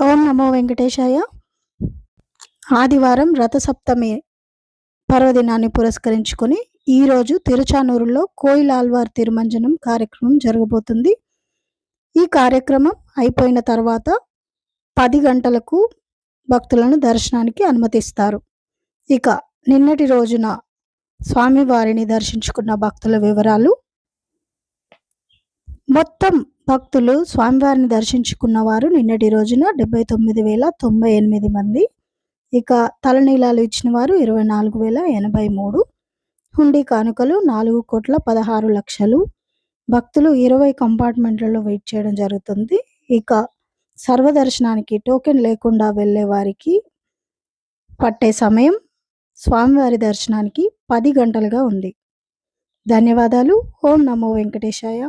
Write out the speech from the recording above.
ఓం నమో వెంకటేశాయ. ఆదివారం రథసప్తమి పర్వదినాన్ని పురస్కరించుకొని ఈరోజు తిరుచానూరులో కోయిలాల్వార్ తిరుమంజనం కార్యక్రమం జరగబోతుంది. ఈ కార్యక్రమం అయిపోయిన తర్వాత 10 గంటలకు భక్తులను దర్శనానికి అనుమతిస్తారు. ఇక నిన్నటి రోజున స్వామివారిని దర్శించుకున్న భక్తుల వివరాలు. మొత్తం భక్తులు స్వామివారిని దర్శించుకున్న వారు నిన్నటి రోజున 79,098 మంది. ఇక తలనీలాలు ఇచ్చిన వారు 24,083. హుండీ కానుకలు 4,16,00,000. భక్తులు 20 కంపార్ట్మెంట్లలో వెయిట్ చేయడం జరుగుతుంది. ఇక సర్వదర్శనానికి టోకెన్ లేకుండా వెళ్ళే వారికి పట్టే సమయం స్వామివారి దర్శనానికి 10 గంటలుగా ఉంది. ధన్యవాదాలు. ఓం నమో వెంకటేశాయ.